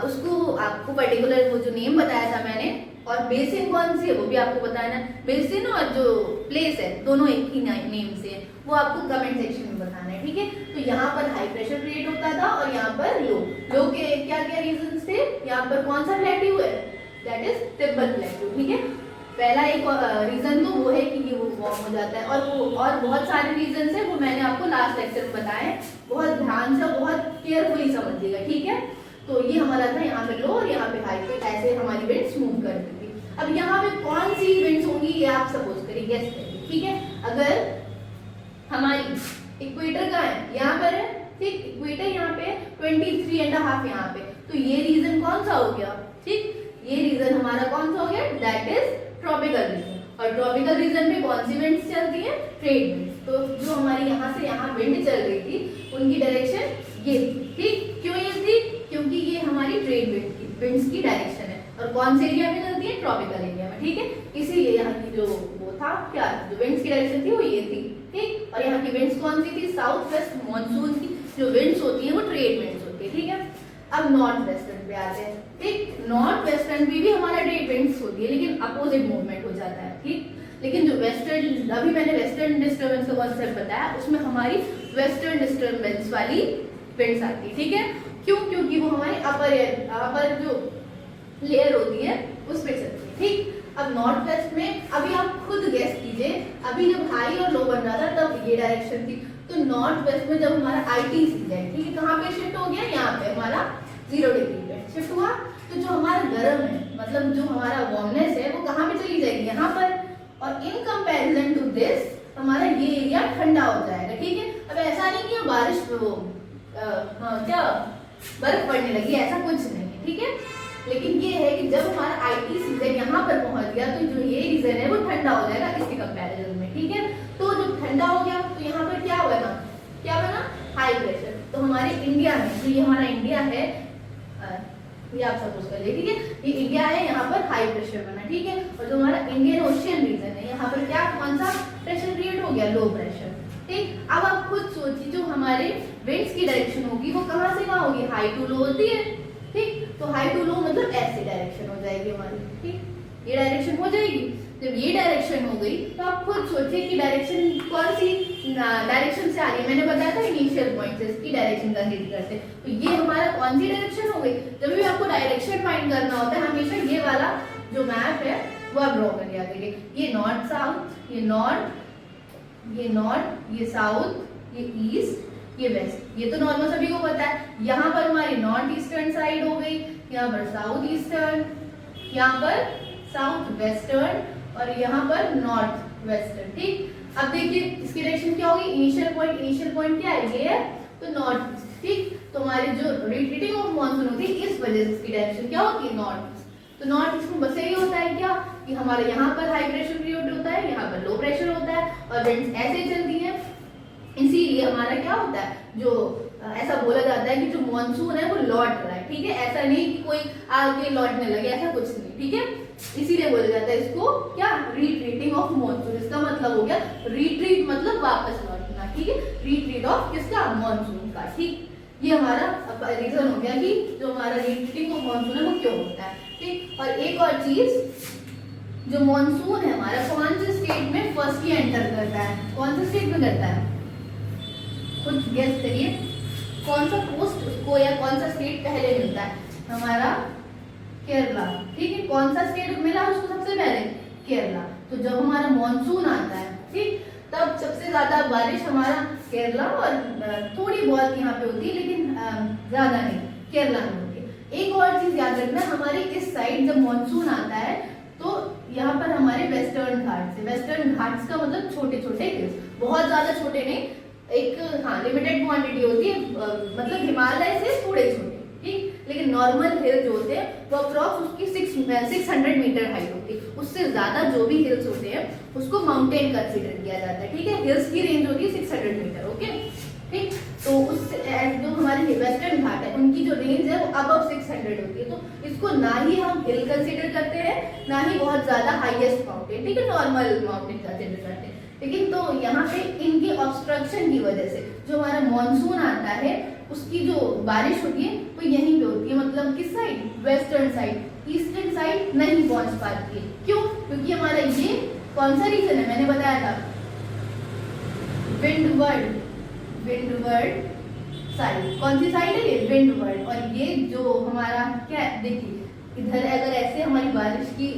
उसको आपको पर्टिकुलर वो जो नेम बताया था मैंने, और बेसिन कौन सी है वो भी आपको बताना है। बेसिन और जो प्लेस है दोनों एक ही नेम से है, वो आपको कमेंट सेक्शन में बताना है, ठीक है। तो यहाँ पर हाई प्रेशर क्रिएट होता था और यहाँ पर लो के क्या क्या रीजन थे। यहाँ पर कौन सा प्लेट्यू है, दैट इज तिब्बत प्लेट्यू, ठीक है। पहला एक रीजन तो वो है कि ये वो वार्म हो जाता है, और बहुत सारे रीजन है, वो मैंने आपको लास्ट लेक्चर में बताए। बहुत ध्यान से बहुत केयरफुली समझिएगा, ठीक है। तो ये हमारा था यहाँ पे लो और यहाँ पे हाई, तो ऐसे हमारी विंड्स मूव करती थी। अब यहाँ पे कौन सी विंड्स होंगी ये आप सपोज करिए, गेस करिए, ठीक है। अगर हमारी इक्वेटर का है, यहाँ पर है, ठीक, इक्वेटर यहाँ पे 23.5 यहाँ पे, तो ये रीजन कौन सा हो गया, ठीक। ये रीजन हमारा कौन सा हो गया, दैट इज ट्रॉपिकल रीजन। और ट्रॉपिकल रीजन में कौन सी विंड्स चलती है, ट्रेड विंड्स। तो जो हमारी यहाँ से यहाँ विंड चल रही थी, उनकी डायरेक्शन ये थी, ठीक। क्यों ये थी, क्योंकि ये हमारी ट्रेड विंड्स की डायरेक्शन है, और कौन से एरिया में चलती है, ट्रॉपिकल एरिया में, ठीक है। इसीलिए यहाँ की जो वो था क्या, जो विंड्स की डायरेक्शन थी वो ये थी, ठीक। और यहाँ की विंड्स कौन सी थी, साउथ वेस्ट मॉनसून की जो विंड्स होती है वो ट्रेड विंड्स होती है, ठीक है। अब नॉर्थ वेस्टर्न पे आते हैं, ठीक। नॉर्थ वेस्टर्न पे भी हमारा ट्रेड विंड्स होती है, लेकिन अपोजिट मूवमेंट हो जाता है, ठीक। लेकिन जो वेस्टर्न, अभी मैंने वेस्टर्न डिस्टर्बेंस का कॉन्सेप्ट बताया, उसमें हमारी वेस्टर्न डिस्टर्बेंस वाली विंड्स आती है, ठीक है। क्यों, क्योंकि वो हमारे अपर जो लेयर होती है उस पे चलती है, ठीक। अब नॉर्थ वेस्ट में अभी आप खुद गेस कीजिए, अभी जब हाई और लो बन रहा था तब ये डायरेक्शन थी, तो नॉर्थ वेस्ट में जब हमारा ITC है, ठीक है, कहाँ पे शिफ्ट हो गया, यहाँ पे हमारा 0 डिग्री पे शिफ्ट हुआ। तो जो हमारा गर्म है, मतलब जो हमारा वार्मनेस है, वो कहाँ पे चली जाएगी, यहाँ पर। और इन कंपैरिजन टू दिस हमारा ये एरिया ठंडा हो जाएगा, ठीक है। अब ऐसा नहीं कि बारिश वो क्या बर्फ पड़ने लगी, ऐसा कुछ नहीं है, ठीक है। लेकिन ये है कि जब हमारा ITC रीजन यहाँ पर पहुंच गया, तो जो ये रीजन है वो ठंडा हो जाएगा इसके कंपैरिजन में, ठीक है। तो जब ठंडा हो गया तो यहाँ पर क्या बना, हाई प्रेशर। तो हमारे इंडिया में, तो ये हमारा इंडिया है, ये आप सपोज कर लीजिए, ठीक है, ये इंडिया है, यहाँ पर हाई प्रेशर बना, ठीक है। और जो हमारा इंडियन ओशियन रीजन है, यहाँ पर क्या, कौन सा प्रेशर क्रिएट हो गया, लो प्रेशर, ठीक। अब आप खुद सोचिए, जो हमारे विंड्स की डायरेक्शन होगी वो कहाँ से कहाँ होगी, हाई टू लो होती है, ठीक। तो हाई टू लो मतलब ऐसे डायरेक्शन हो जाएगी हमारी, ठीक, ये डायरेक्शन हो जाएगी। जब ये डायरेक्शन हो गई तो आप खुद सोचिए कि डायरेक्शन कौन सी डायरेक्शन से आ रही है। मैंने बताया था इनिशियल पॉइंट से इसकी डायरेक्शन कंसीडर करते हैं, तो ये हमारा कौन सी डायरेक्शन हो गई। जब भी आपको डायरेक्शन फाइंड करना होता है, हमेशा ये वाला जो मैप है वो आप ड्रॉ कर लिया करिए। ये नॉर्थ साउथ, ये नॉर्थ, ये साउथ, ये ईस्ट, ये वेस्ट, ये तो नॉर्मल सभी को पता है। यहाँ पर हमारी नॉर्थ ईस्टर्न साइड हो गई, यहाँ पर साउथ ईस्टर्न, यहाँ पर साउथ वेस्टर्न, और यहाँ पर नॉर्थ वेस्टर्न, ठीक। अब देखिए इसकी डायरेक्शन क्या होगी, इनिशियल पॉइंट क्या है, ये है, तो नॉर्थ, ठीक। तो हमारी जो रिट्रीटिंग ऑफ मॉनसून होती है, इस वजह से इसकी डायरेक्शन क्या होती है, नॉर्थ। तो नॉर्थ ईस्ट में बस यही होता है क्या, कि हमारे यहाँ पर हाई प्रेशर क्रिएट होता है, यहाँ पर लो प्रेशर होता है, और विंड्स ऐसे चलती है। इसीलिए हमारा क्या होता है, जो ऐसा बोला जाता है कि जो मॉनसून है वो लौट रहा है, ठीक है। ऐसा नहीं कि कोई आगे लौटने लगे, ऐसा कुछ नहीं, ठीक है। इसीलिए बोला जाता है इसको क्या, रिट्रीटिंग ऑफ मॉनसून। इसका मतलब हो गया रिट्रीट मतलब वापस लौटना, ठीक है। रिट्रीट ऑफ किसका, मॉनसून का, ठीक। ये हमारा रीजन हो गया कि जो हमारा रिट्रीटिंग ऑफ मॉनसून है वो क्यों होता है, ठीक। और एक और चीज, जो मॉनसून है हमारा कौन से स्टेट में फर्स्टली एंटर करता है, कौन से स्टेट में करता है, कुछ गेस करिए, कौन सा पोस्ट उसको या कौन सा स्टेट पहले मिलता है, हमारा केरला, ठीक है। कौन सा स्टेट मिला उसको सबसे पहले, केरला। तो जब हमारा मॉनसून आता है, ठीक, तब सबसे ज्यादा बारिश हमारा केरला, और थोड़ी बहुत यहाँ पे होती है, लेकिन ज्यादा नहीं, केरला में होती है। एक और चीज याद रखना, हमारी इस साइड जब मॉनसून आता है तो यहाँ पर हमारे वेस्टर्न घाट्स है। वेस्टर्न घाट्स का मतलब छोटे छोटे हिल्स, बहुत ज्यादा छोटे नहीं, एक हाँ लिमिटेड क्वांटिटी होती है, मतलब हिमालय से थोड़े छोटे, ठीक। लेकिन नॉर्मल हिल जो होते हैं वो अप्रॉक्स उसकी 600 मीटर हाइट होती है। उससे ज्यादा जो भी हिल्स होते हैं उसको माउंटेन कंसीडर किया जाता है, ठीक है। हिल्स की रेंज होती है 600 मीटर, ओके, ठीक। तो उससे जो हमारे वेस्टर्न घाट है उनकी जो रेंज है वो अबव 600 होती है। तो इसको ना ही हम हिल कंसीडर करते हैं, ना ही बहुत ज्यादा हाईएस्ट माउंटेन, ठीक है, नॉर्मल माउंटेन कंसीडर करते हैं। लेकिन तो यहाँ पे इनके ऑब्स्ट्रक्शन की वजह से जो हमारा मॉनसून आता है उसकी जो बारिश होती है वो यहीं पे होती है, मतलब किस side, western side, eastern side नहीं पहुंच पाती है। क्यों? क्योंकि हमारा ये कौन सा रीजन है, मैंने बताया था, विंडवर्ड साइड। कौन सी साइड है ये, विंडवर्ड। और ये जो हमारा क्या है, देखिए इधर अगर ऐसे हमारी बारिश की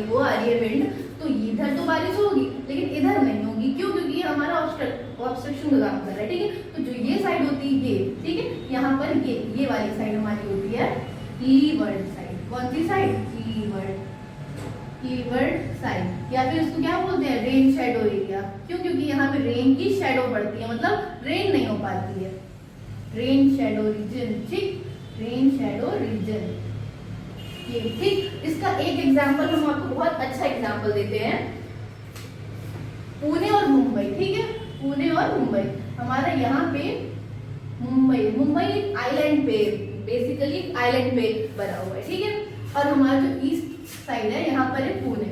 वो आ रही है विंड, तो इधर तो बारिश होगी लेकिन इधर नहीं होगी। क्यों? क्योंकि ये हमारा ऑब्स्ट्रक्शन का काम कर रहा है, ठीक है। तो जो ये साइड होती है ये, ठीक है, यहाँ पर ये वाली साइड हमारी होती है लीवर्ड साइड। कौन सी साइड, लीवर्ड साइड, या फिर इसको क्या बोलते हैं, रेन शैडो एरिया। क्यों? क्योंकि यहाँ पे रेन की शैडो पड़ती है, मतलब रेन नहीं हो पाती है, रेन शैडो रीजन, ठीक, रेन शैडो रीजन ये, ठीक। इसका एक एग्जांपल हम आपको बहुत अच्छा एग्जांपल देते हैं, पुणे और मुंबई, ठीक है, पुणे और मुंबई। हमारा यहाँ पे मुंबई एक आइलैंड पे, बेसिकली आइलैंड पे बना हुआ है, ठीक है। और हमारा जो ईस्ट साइड है यहाँ पर है पुणे,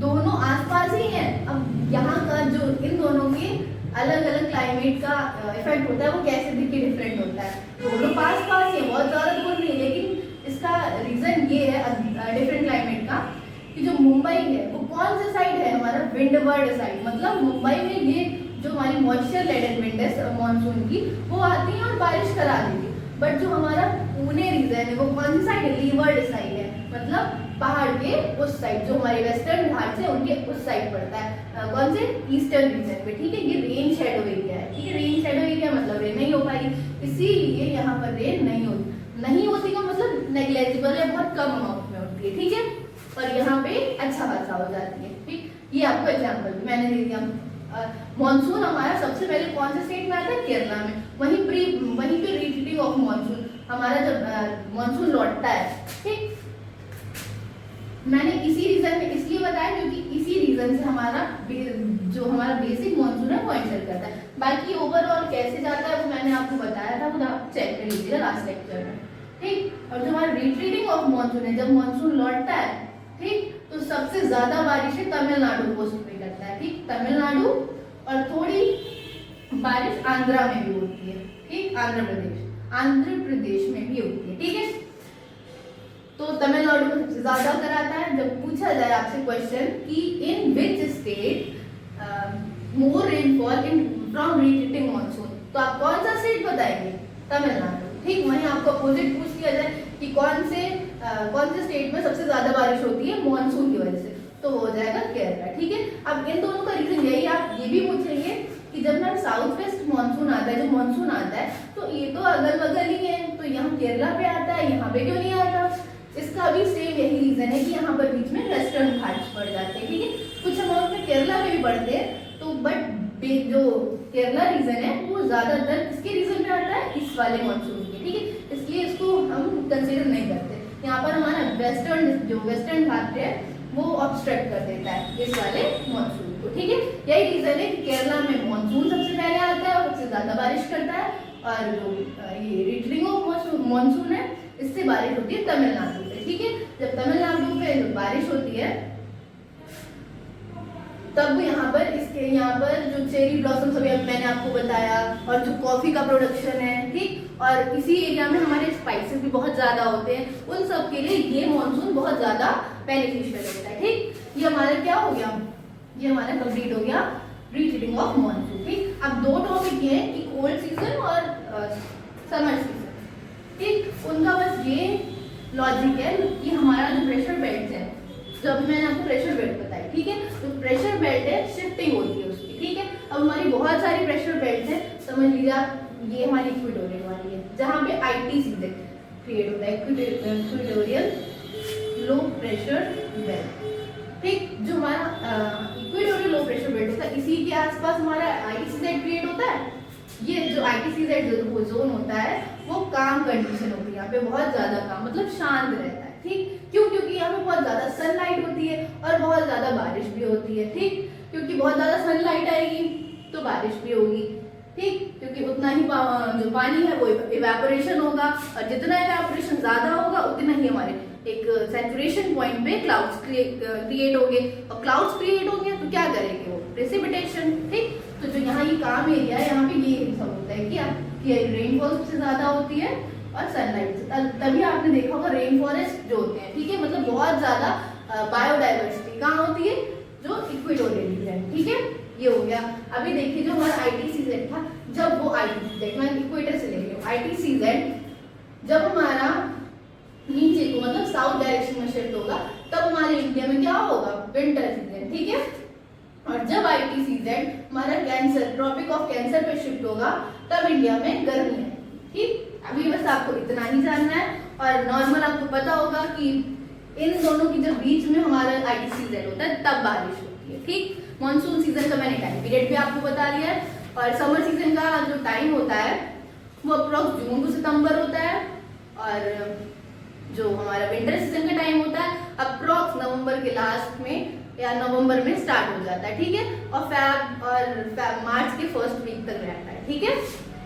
दोनों आसपास ही हैं। अब यहाँ का जो इन दोनों के अलग अलग क्लाइमेट का इफेक्ट होता है वो कैसे देखिए डिफरेंट होता है। दोनों पास पास ही बहुत ज्यादा दूर नहीं, लेकिन इसका रीजन ये है डिफरेंट क्लाइमेट का कि जो मुंबई है वो कौन सा साइड है, हमारा विंडवर्ड साइड। मतलब मुंबई में ये जो हमारी मॉइस्चर लेडेड विंड है मानसून की, वो आती है और बारिश करा देती है। बट जो हमारा पुणे रीजन है वो कौन सी साइड है, लीवर्ड साइड है, मतलब पहाड़ के उस साइड, जो हमारे वेस्टर्न घाट से उनके उस साइड पड़ता है, कौन से, ईस्टर्न रीजन पे, ठीक है। ये रेन शैडो एरिया है, ठीक है। रेन शैडो एरिया मतलब रेन नहीं हो पाएगी, इसीलिए यहाँ पर रेन नहीं होती का मतलब नेग्लेजिबल है, बहुत कम अमाउंट में होती है, ठीक है। और यहाँ पे अच्छा खासा हो जाती है, ठीक। ये आपको एग्जाम्पल मैंने दे दिया। मॉनसून हमारा सबसे पहले कौन से स्टेट में आता है, केरला में। वहीं पे रिट्रीटिंग ऑफ मॉनसून, हमारा जब मॉनसून लौटता है, ठीक। मैंने इसी रीजन में इसलिए बताया क्योंकि इसी रीजन से हमारा जो हमारा बेसिक मॉनसून है वो एंटर करता है। बाकी ओवरऑल कैसे जाता है वो मैंने आपको बताया था, वो आप चेक कर लीजिएगा लास्ट लेक्चर में, ठीक। और जो हमारा रिट्रीटिंग ऑफ मॉनसून है, जब मॉनसून लौटता है, ठीक, तो सबसे ज्यादा बारिश तमिलनाडु कोस्ट में करता है, ठीक, तमिलनाडु। और थोड़ी बारिश आंध्रा में भी होती है, ठीक, आंध्र प्रदेश में भी होती है, ठीक है। तो तमिलनाडु में सबसे ज्यादा कराता है। जब पूछा जाए आपसे क्वेश्चन कि in which state more rainfall in from retreating monsoon, तो आप कौन सा स्टेट बताएंगे, तमिलनाडु, ठीक। वहीं आपको अपोजिट पूछ लिया जाए कि कौन से स्टेट में सबसे ज्यादा बारिश होती है मॉनसून की वजह से, तो हो जाएगा केरला, ठीक है। अब इन दोनों का रीजन यही, आप ये भी पूछेंगे कि जब ना साउथ वेस्ट मॉनसून आता है, जो मॉनसून आता है, तो ये तो अगल बगल ही है, तो यहाँ केरला पे आता है, यहाँ पे क्यों नहीं आता। इसका भी सेम यही रीजन है कि यहाँ पर बीच में वेस्टर्न घाट्स पड़ जाते हैं, ठीक है। कुछ अमाउंट में केरला में भी पड़ते हैं, तो बट जो केरला रीजन है वो ज्यादातर किसके रीजन में आता है, इस वाले मॉनसून के, ठीक है। इसलिए इसको हम कंसीडर नहीं करते। यहाँ पर हमारा वेस्टर्न घाट है वो ऑब्स्ट्रक्ट कर देता है इस वाले मॉनसून को, ठीक है। यही रीजन है कि केरला में मॉनसून सबसे पहले आता है और सबसे ज्यादा बारिश करता है, और जो ये रिट्रीटिंग ऑफ मॉनसून है इससे बारिश होती है तमिलनाडु पे, ठीक है। जब तमिलनाडु पे बारिश होती है तब यहाँ पर जो चेरी ब्लॉसम्स अभी मैंने आपको बताया, और जो कॉफी का प्रोडक्शन है, ठीक। और इसी एरिया में हमारे स्पाइसेस भी बहुत ज्यादा होते हैं, उन सब के लिए ये मॉनसून बहुत ज्यादा बेनिफिशियल होता है, ठीक। ये हमारा क्या हो गया, ये हमारा कंप्लीट हो गया रिट्रीटिंग ऑफ मॉनसून, ठीक। अब दो टॉपिक ये हैं कि कोल्ड सीजन और समर सीजन, ठीक। उनका बस ये लॉजिक है कि हमारा जो प्रेशर बेल्ट है, जो अभी मैंने आपको प्रेशर बेल्ट बताया, ठीक है। तो प्रेशर बेल्ट है शिफ्टिंग होती है उसकी, ठीक है। अब हमारी बहुत सारी प्रेशर बेल्ट है, समझ लीजिए आप, ये हमारी इक्वेटोरियल वाली है जहाँ पे आईटीसी क्रिएट होता है, इक्वेटोरियल लो प्रेशर बेल्ट, के आसपास हमारा ITCZ क्रिएट होता है। ये जो ITCZ जोन होता है वो काम कंडीशन होती है, यहाँ पे बहुत ज्यादा काम मतलब शांत रहता है, ठीक। क्यों? क्योंकि यहाँ पे बहुत ज्यादा सनलाइट होती है और बहुत ज्यादा बारिश भी होती है, ठीक। क्योंकि बहुत ज्यादा सनलाइट आएगी तो बारिश भी होगी, ठीक। क्योंकि उतना ही जो पानी है वो इवेपोरेशन होगा, और जितना इवेपोरेशन ज्यादा होगा उतना ही हमारे एक सैचुरेशन पॉइंट पे क्लाउड्स क्रिएट होंगे, और क्लाउड्स क्रिएट होंगे तो क्या करेंगे वो प्रेसिपिटेशन, ठीक। तो जो यहाँ ये काम एरिया है यहाँ पे ये सब होता है क्या कि रेनफॉल सबसे ज्यादा होती है और सनलाइट से, तभी आपने देखा होगा रेन फॉरेस्ट जो होते हैं, ठीक है। मतलब बहुत ज्यादा बायोडाइवर्सिटी कहाँ होती है, जो इक्वेटोरियल रीजन, ठीक है। ये हो गया। अभी देखिए जो हमारा ITCZ था, जब वो ITCZ मैं इक्वेटर से ले रही हूँ, ITCZ जब हमारा नीचे को मतलब साउथ डायरेक्शन में शिफ्ट होगा तब हमारे इंडिया में क्या होगा, विंटर सीजन, ठीक है। और जब ITCZ हमारा कैंसर ट्रॉपिक ऑफ कैंसर पे शिफ्ट होगा तब इंडिया में गर्मी है, ठीक। अभी बस आपको इतना ही जानना है, और नॉर्मल आपको पता होगा कि इन दोनों की जब बीच में हमारा ITCZ होता है तब बारिश होती है, ठीक। मॉनसून सीजन का मैंने टाइम पीरियड भी आपको बता दिया है, और समर सीजन का जो टाइम होता है वो अप्रोक्स जून टू सितंबर होता है, और जो हमारा विंटर सीजन का टाइम होता है अप्रोक्स नवंबर के लास्ट में या नवंबर में स्टार्ट हो जाता है, ठीक है। और मार्च के फर्स्ट वीक तक रहता है, ठीक है।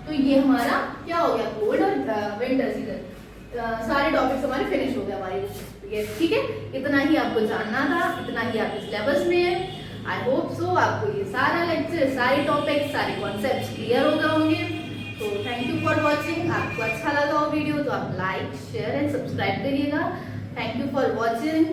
तो ये हमारा क्या हो गया, कोल्ड और विंटर सीजन, सारे टॉपिक्स हमारे फिनिश हो गए हमारे, ठीक है। इतना ही आपको जानना था, इतना ही आपके सिलेबस में है। आई होप सो आपको ये सारा लेक्चर, सारे टॉपिक्स, सारे कॉन्सेप्ट्स क्लियर हो गए होंगे। तो थैंक यू फॉर वॉचिंग। आपको अच्छा लगा हो वीडियो तो आप लाइक शेयर एंड सब्सक्राइब करिएगा। Thank you for watching.